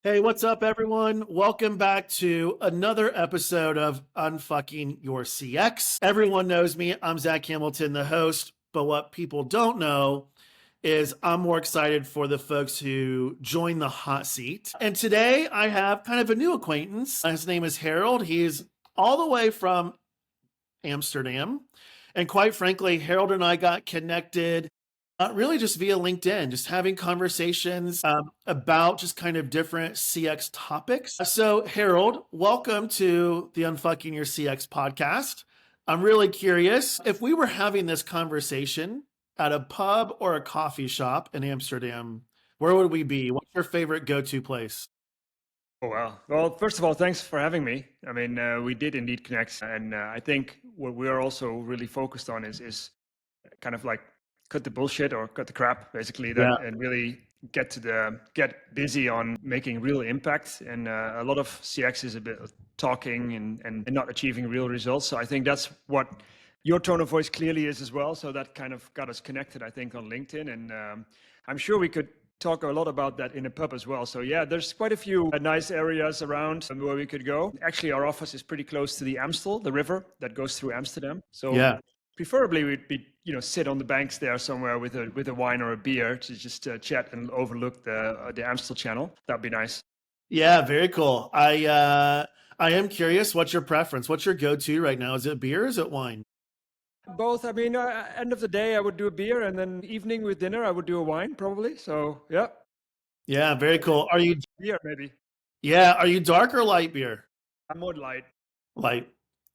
Hey, what's up, everyone? Welcome back to another episode of Unfucking Your CX. Everyone knows me. I'm Zack Hamilton, the host. But what people don't know is I'm more excited for the folks who join the hot seat. And today I have kind of a new acquaintance. His name is Harald. He's all the way from Amsterdam. And quite frankly, Harald and I got connected really just via LinkedIn, just having conversations about just kind of different CX topics. So, Harald, welcome to the Unfucking Your CX podcast. I'm really curious if we were having this conversation at a pub or a coffee shop in Amsterdam, where would we be? What's your favorite go-to place? Oh, wow. Well, first of all, thanks for having me. I mean, we did indeed connect, and I think what we are also really focused on is kind of like cut the bullshit or cut the crap, basically, that Yeah. and really get busy on making real impact. And a lot of CX is a bit of talking and not achieving real results. So I think that's what your tone of voice clearly is as well. So that kind of got us connected, I think, on LinkedIn, and I'm sure we could talk a lot about that in a pub as well. So yeah, there's quite a few nice areas around where we could go. Actually, our office is pretty close to the Amstel, the river that goes through Amsterdam. So Yeah. preferably we'd be, sit on the banks there somewhere with a wine or a beer to just chat and overlook the Amstel Channel. That'd be nice. Yeah, very cool. I am curious, what's your preference? What's your go-to right now? Is it beer or is it wine? Both. I mean, end of the day, I would do a beer, and then evening with dinner, I would do a wine probably. So yeah, Yeah, very cool. beer maybe. Are you dark or light beer? I'm more light. Light.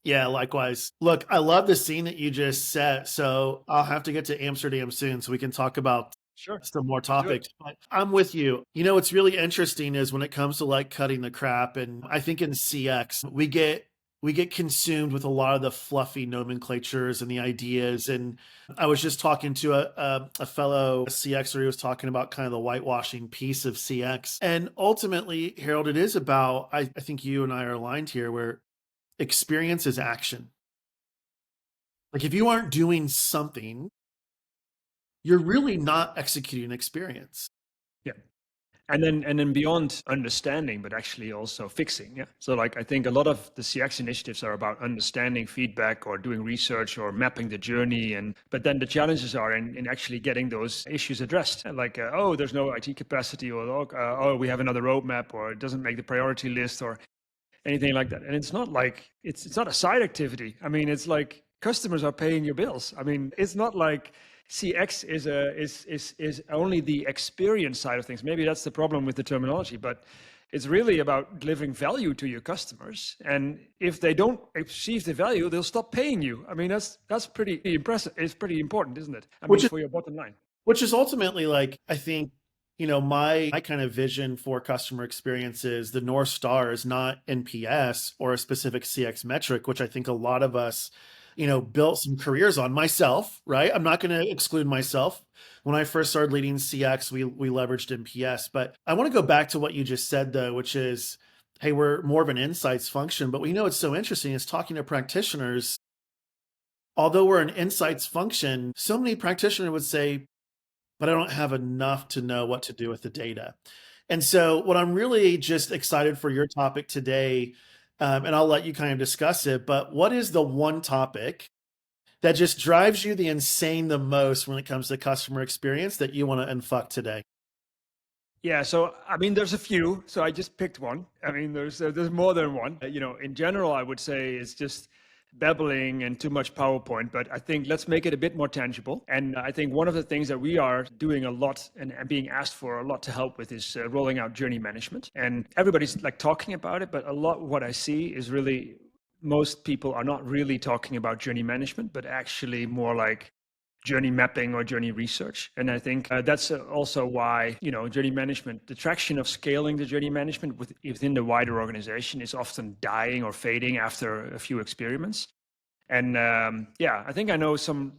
Yeah, likewise. Look, I love the scene that you just set. So I'll have to get to Amsterdam soon so we can talk about Sure, some more let's do it. topics. But I'm with you. You know, what's really interesting is when it comes to like cutting the crap, and I think in CX, we get consumed with a lot of the fluffy nomenclatures and the ideas. And I was just talking to a fellow CXer who was talking about kind of the whitewashing piece of CX. And ultimately, Harold, it is about, I think you and I are aligned here, where experience is action. Like if you aren't doing something, you're really not executing experience. Yeah. And then beyond understanding, but actually also fixing. Yeah. So like I think a lot of the CX initiatives are about understanding feedback or doing research or mapping the journey. And but then the challenges are in actually getting those issues addressed. Like oh, there's no IT capacity, or oh, we have another roadmap, or it doesn't make the priority list, or anything like that. And it's not like it's not a side activity. I mean, it's like customers are paying your bills. I mean, it's not like CX is only the experience side of things. Maybe that's the problem with the terminology, but it's really about delivering value to your customers. And if they don't achieve the value, they'll stop paying you. I mean, that's pretty impressive. It's pretty important, isn't it? I which mean, is for your bottom line. which is ultimately like I think my kind of vision for customer experience is the North Star is not NPS or a specific CX metric, which I think a lot of us built some careers on. Myself, right? I'm not going to exclude myself. When I first started leading CX, we leveraged NPS, but I want to go back to what you just said though, which is, hey, we're more of an insights function, but we know it's so interesting is talking to practitioners. Although we're an insights function, so many practitioners would say, but I don't have enough to know what to do with the data. And so, what I'm really just excited for your topic today, and I'll let you kind of discuss it, but what is the one topic that just drives you the insane the most when it comes to customer experience that you want to unfuck today? Yeah, so I mean, there's a few. So I just picked one. I mean, there's more than one. In general, I would say it's just babbling and too much PowerPoint. But I think let's make it a bit more tangible. And I think one of the things that we are doing a lot and being asked for a lot to help with is rolling out journey management. And everybody's like talking about it, but a lot of what I see is really most people are not really talking about journey management, but actually more like journey mapping or journey research. And I think that's also why, journey management, the traction of scaling the journey management within the wider organization is often dying or fading after a few experiments. And yeah, I think I know some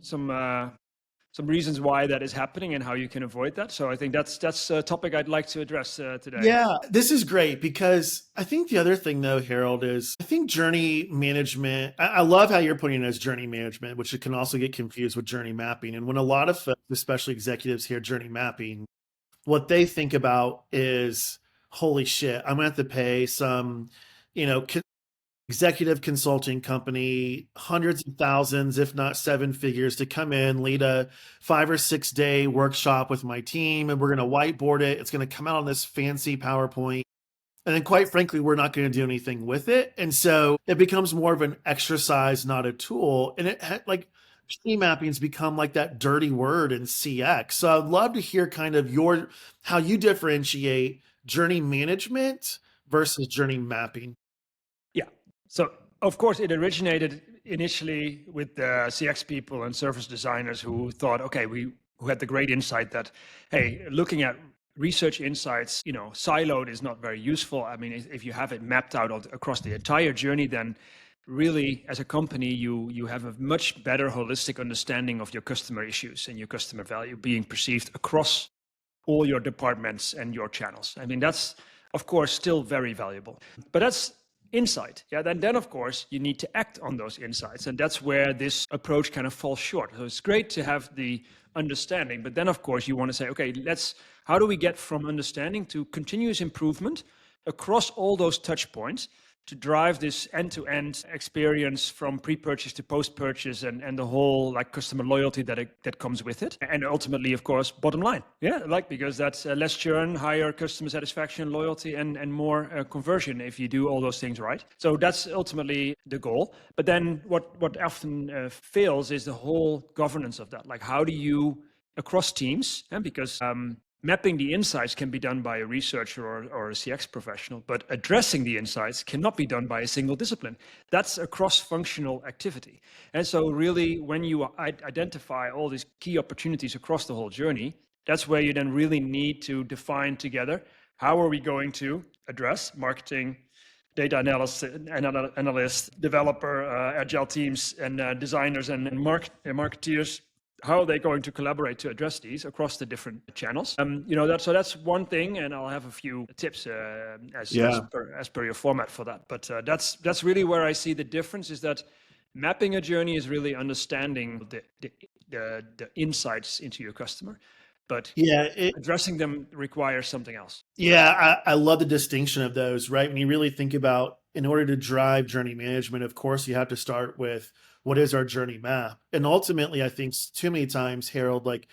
reasons why that is happening and how you can avoid that. So I think that's a topic I'd like to address today. Yeah, this is great because I think the other thing though, Harold, is I think journey management. I love how you're putting it as journey management, which it can also get confused with journey mapping. And when a lot of folks, especially executives, hear journey mapping, what they think about is, holy shit, I'm gonna have to pay some, you know, executive consulting company, hundreds of thousands, if not seven figures, to come in, lead a 5 or 6 day workshop with my team, and we're going to whiteboard it. It's going to come out on this fancy PowerPoint. And then, quite frankly, we're not going to do anything with it. And so it becomes more of an exercise, not a tool. And like tree mapping's become like that dirty word in CX. So I'd love to hear kind of how you differentiate journey management versus journey mapping. Yeah. So of course it originated initially with the CX people and service designers who thought, okay, who had the great insight that, hey, looking at research insights, siloed is not very useful. I mean, if you have it mapped out across the entire journey, then really as a company, you have a much better holistic understanding of your customer issues and your customer value being perceived across all your departments and your channels. I mean, that's of course still very valuable, but that's insight. Yeah, then of course you need to act on those insights, and that's where this approach kind of falls short. So it's great to have the understanding, but then of course you want to say, okay, how do we get from understanding to continuous improvement across all those touch points to drive this end-to-end experience from pre-purchase to post-purchase and the whole like customer loyalty that comes with it. And ultimately, of course, bottom line. Yeah, because that's less churn, higher customer satisfaction, loyalty, and more conversion if you do all those things right. So that's ultimately the goal. But then what often fails is the whole governance of that. Like how do you, across teams, and because mapping the insights can be done by a researcher or a CX professional, but addressing the insights cannot be done by a single discipline. That's a cross-functional activity. And so really, when you identify all these key opportunities across the whole journey, that's where you then really need to define together, how are we going to address marketing, data analysts, developer, agile teams, and designers and marketeers. How are they going to collaborate to address these across the different channels? So that's one thing, and I'll have a few tips as per your format for that. But that's really where I see the difference, is that mapping a journey is really understanding the insights into your customer, but addressing them requires something else. Yeah, I love the distinction of those, right? When you really think about, in order to drive journey management, of course, you have to start with what is our journey map. And ultimately, I think too many times, Harold, like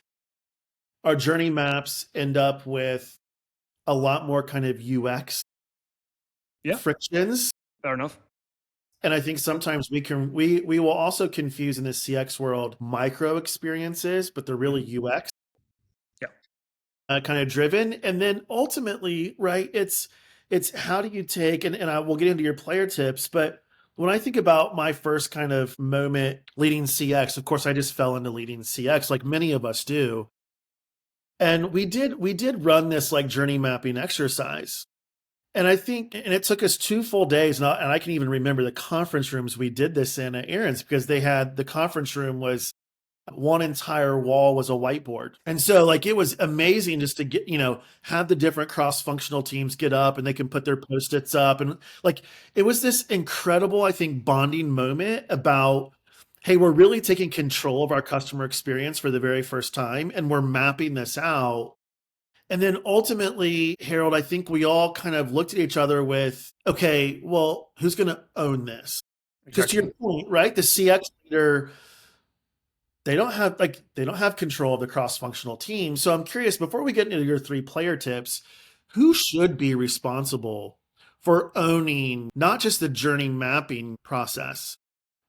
our journey maps end up with a lot more kind of UX frictions. Fair enough. And I think sometimes we will also confuse in the CX world micro experiences, but they're really UX kind of driven. And then ultimately, right, it's how do you take, and I will get into your player tips, but when I think about my first kind of moment leading CX, of course, I just fell into leading CX like many of us do. And we did run this like journey mapping exercise. And I think, and it took us 2 full days, and I can even remember the conference rooms we did this in at Aaron's, because the conference room was one entire wall was a whiteboard. And so like it was amazing just to get, have the different cross-functional teams get up and they can put their post-its up. And like it was this incredible, I think, bonding moment about, hey, we're really taking control of our customer experience for the very first time, and we're mapping this out. And then ultimately, Harold, I think we all kind of looked at each other with, okay, well, who's going to own this? Because to your point, right, the CX leader, they don't have control of the cross-functional team. So I'm curious, before we get into your 3 player tips, who should be responsible for owning not just the journey mapping process,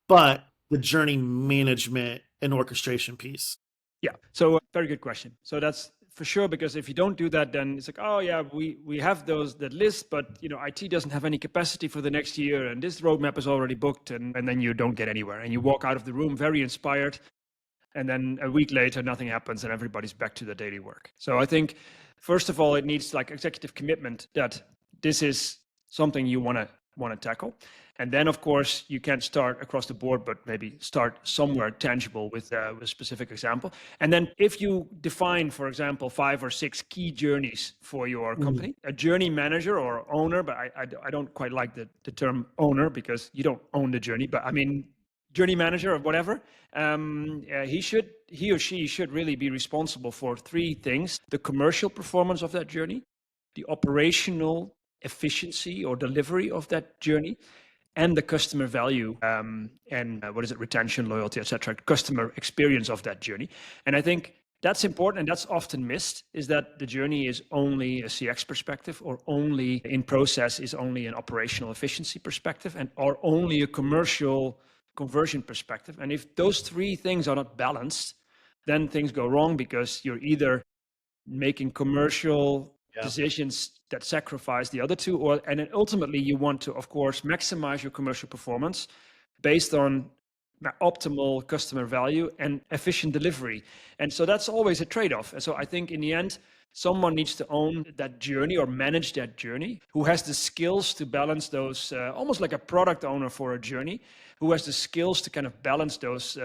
but the journey management and orchestration piece? Yeah. So very good question. So that's for sure, because if you don't do that, then it's like, oh yeah, we have that list, but IT doesn't have any capacity for the next year, and this roadmap is already booked, and then you don't get anywhere, and you walk out of the room very inspired. And then a week later, nothing happens and everybody's back to the daily work. So I think, first of all, it needs like executive commitment that this is something you want to tackle. And then, of course, you can't start across the board, but maybe start somewhere tangible with a specific example. And then if you define, for example, 5 or 6 key journeys for your company, a journey manager or owner, but I don't quite like the term owner, because you don't own the journey, but I mean, journey manager or whatever, he or she should really be responsible for 3 things: the commercial performance of that journey, the operational efficiency or delivery of that journey, and the customer value, and what is it, retention, loyalty, etc., customer experience of that journey. And I think that's important, and that's often missed, is that the journey is only a CX perspective, or only in process is only an operational efficiency perspective, and or only a commercial conversion perspective. And if those three things are not balanced, then things go wrong, because you're either making commercial decisions that sacrifice the other two, or and then ultimately you want to, of course, maximize your commercial performance based on optimal customer value and efficient delivery. And so that's always a trade-off. And so I think in the end, someone needs to own that journey or manage that journey, who has the skills to balance those, almost like a product owner for a journey, who has the skills to kind of balance those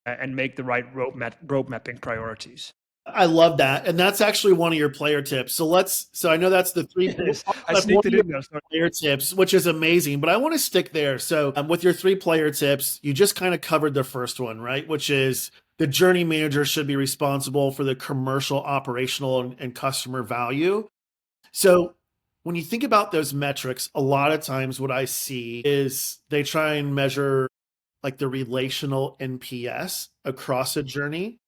and make the right road mapping priorities. I love that. And that's actually one of your player tips. So I know that's the three I sneaked it in there. player tips, which is amazing, but I want to stick there. So with your 3 player tips, you just kind of covered the first one, right? Which is the journey manager should be responsible for the commercial, operational, and customer value. So when you think about those metrics, a lot of times what I see is they try and measure like the relational NPS across a journey.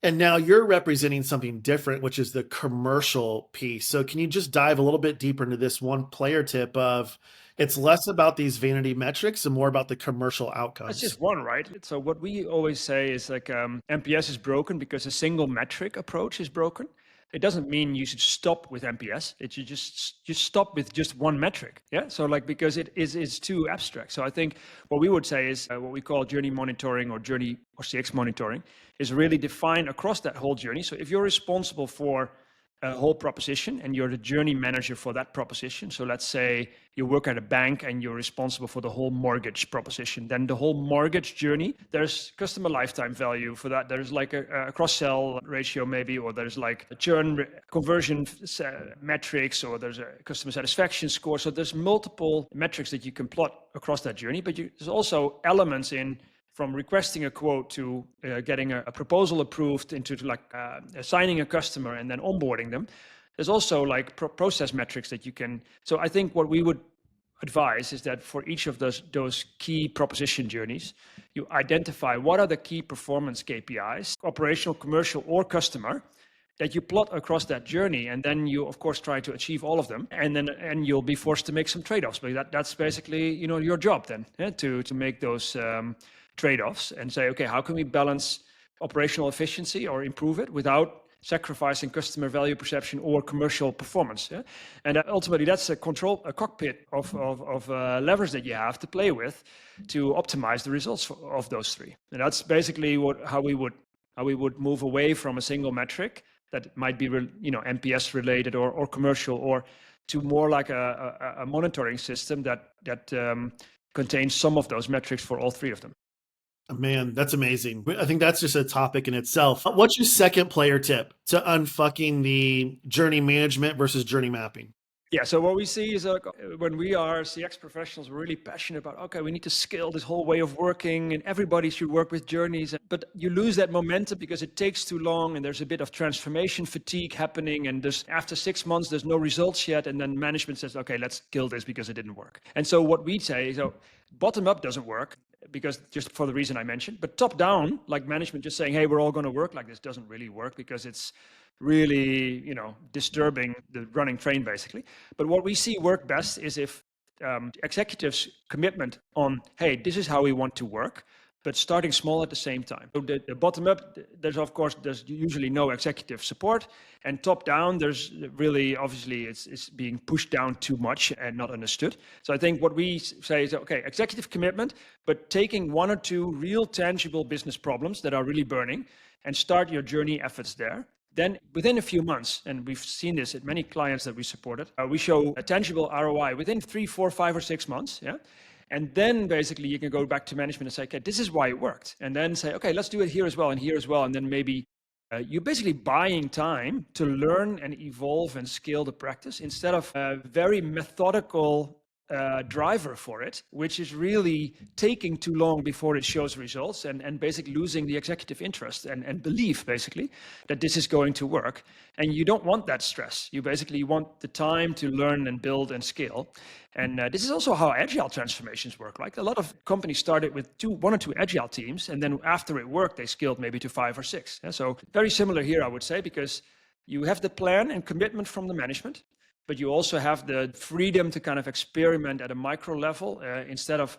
And now you're representing something different, which is the commercial piece. So can you just dive a little bit deeper into this one player tip of it's less about these vanity metrics and more about the commercial outcomes? That's just one, right? So what we always say is like NPS is broken because a single metric approach is broken. It doesn't mean you should stop with NPS. It should just stop with just one metric. Yeah. So like, because it's too abstract. So I think what we would say is what we call journey monitoring or journey or CX monitoring is really defined across that whole journey. So if you're responsible for a whole proposition and you're the journey manager for that proposition. So let's say you work at a bank and you're responsible for the whole mortgage proposition. Then the whole mortgage journey, there's customer lifetime value for that. There's like a cross-sell ratio maybe, or there's like a churn conversion metrics, or there's a customer satisfaction score. So there's multiple metrics that you can plot across that journey, but there's also elements in from requesting a quote to getting a proposal approved into like assigning a customer and then onboarding them. There's also like process metrics that you can. So I think what we would advise is that for each of those key proposition journeys, you identify what are the key performance KPIs, operational, commercial, or customer, that you plot across that journey, and then you of course try to achieve all of them, and you'll be forced to make some trade-offs. But that's basically your job then, to make those trade-offs and say, okay, how can we balance operational efficiency or improve it without sacrificing customer value perception or commercial performance? Yeah? And ultimately, that's a cockpit of levers that you have to play with to optimize the results of those three. And that's basically how we would move away from a single metric that might be NPS related or commercial, or to more like a monitoring system that contains some of those metrics for all three of them. Man, that's amazing. I think that's just a topic in itself. What's your second player tip to unfucking the journey management versus journey mapping? Yeah, so what we see is when we are CX professionals, we're really passionate about, okay, we need to scale this whole way of working and everybody should work with journeys. But you lose that momentum because it takes too long and there's a bit of transformation fatigue happening. And after 6 months, there's no results yet. And then management says, okay, let's kill this because it didn't work. And so what we say is, bottom up doesn't work, because just for the reason I mentioned, but top down, like management just saying, hey, we're all going to work like this, doesn't really work, because it's really, disturbing the running train basically. But what we see work best is if executives' commitment on, hey, this is how we want to work, but starting small at the same time. So the bottom up, there's usually no executive support, and top down, there's really, obviously, it's being pushed down too much and not understood. So I think what we say is, okay, executive commitment, but taking 1 or 2 real tangible business problems that are really burning and start your journey efforts there. Then within a few months, and we've seen this at many clients that we supported, we show a tangible ROI within 3, 4, 5, or 6 months. Yeah. And then basically you can go back to management and say, okay, this is why it worked. And then say, okay, let's do it here as well and here as well. And then maybe you're basically buying time to learn and evolve and scale the practice instead of a very methodical driver for it, which is really taking too long before it shows results, and basically losing the executive interest and belief, basically, that this is going to work. And you don't want that stress. You basically want the time to learn and build and scale. And this is also how agile transformations work. Like a lot of companies started with one or two agile teams, and then after it worked, they scaled maybe to 5 or 6. So very similar here, I would say, because you have the plan and commitment from the management, but you also have the freedom to kind of experiment at a micro level instead of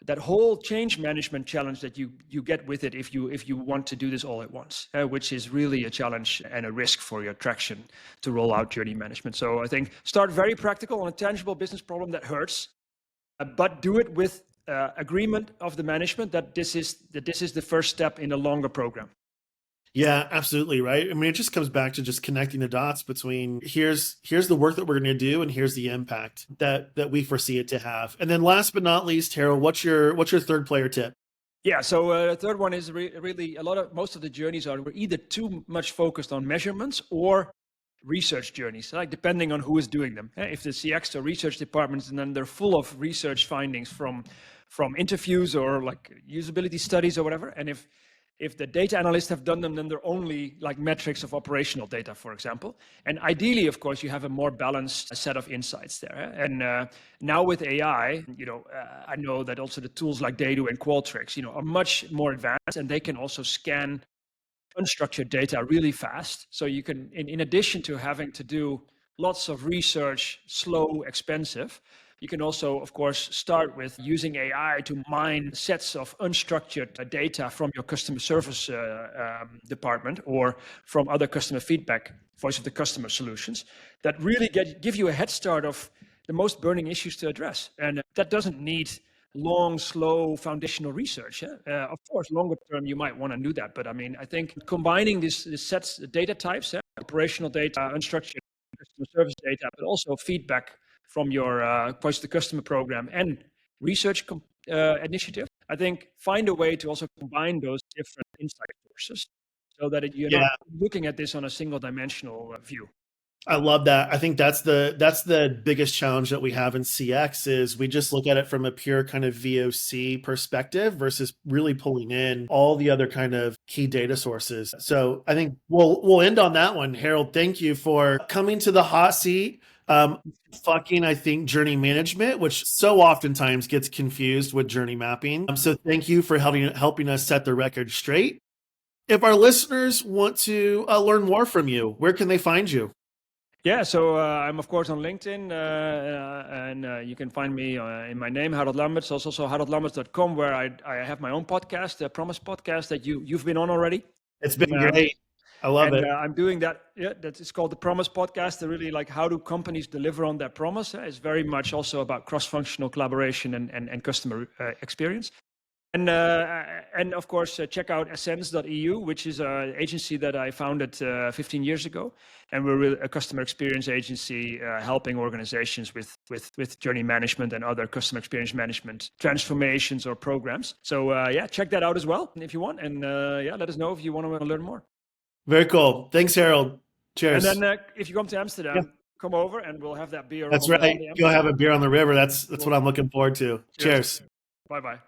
that whole change management challenge that you get with it if you want to do this all at once, which is really a challenge and a risk for your traction to roll out journey management. So I think start very practical on a tangible business problem that hurts, but do it with agreement of the management that this is the first step in a longer program. Yeah, absolutely. Right. I mean, it just comes back to just connecting the dots between here's the work that we're going to do, and here's the impact that we foresee it to have. And then last but not least, Harald, what's your third player tip? Yeah, so the third one is really most of the journeys are either too much focused on measurements or research journeys, like depending on who is doing them. If the CX or research departments, and then they're full of research findings from interviews or like usability studies or whatever. And if the data analysts have done them, then they're only like metrics of operational data, for example. And ideally, of course, you have a more balanced set of insights there. And now with AI, I know that also the tools like Dado and Qualtrics, are much more advanced, and they can also scan unstructured data really fast. So you can, in addition to having to do lots of research, slow, expensive, you can also, of course, start with using AI to mine sets of unstructured data from your customer service department or from other customer feedback, voice of the customer solutions that really give you a head start of the most burning issues to address. And that doesn't need long, slow foundational research. Of course, longer term, you might want to do that. But I mean, I think combining these sets, data types, operational data, unstructured customer service data, but also feedback from your voice of the customer program and research initiative, I think find a way to also combine those different insight sources so that you're not looking at this on a single dimensional view. I love that. I think that's the biggest challenge that we have in CX is we just look at it from a pure kind of VOC perspective versus really pulling in all the other kind of key data sources. So I think we'll end on that one. Harald, thank you for coming to the hot seat. I think journey management, which so oftentimes gets confused with journey mapping. So thank you for helping us set the record straight. If our listeners want to learn more from you, where can they find you? Yeah, so I'm of course on LinkedIn, and you can find me in my name, Harald Lamberts. Also haroldlamberts.com, where I have my own podcast, the Promise podcast that you've been on already. It's been great. I love it. I'm doing that. Yeah, it's called the Promise podcast. Really like how do companies deliver on that promise? It's very much also about cross-functional collaboration and customer experience. And of course, check out essence.eu, which is an agency that I founded 15 years ago. And we're a customer experience agency helping organizations with journey management and other customer experience management transformations or programs. So check that out as well if you want. And let us know if you want to learn more. Very cool. Thanks, Harald. Cheers. And then if you come to Amsterdam, come over and we'll have that beer. That's right. You'll have a beer on the river. That's what I'm looking forward to. Cheers. Bye-bye.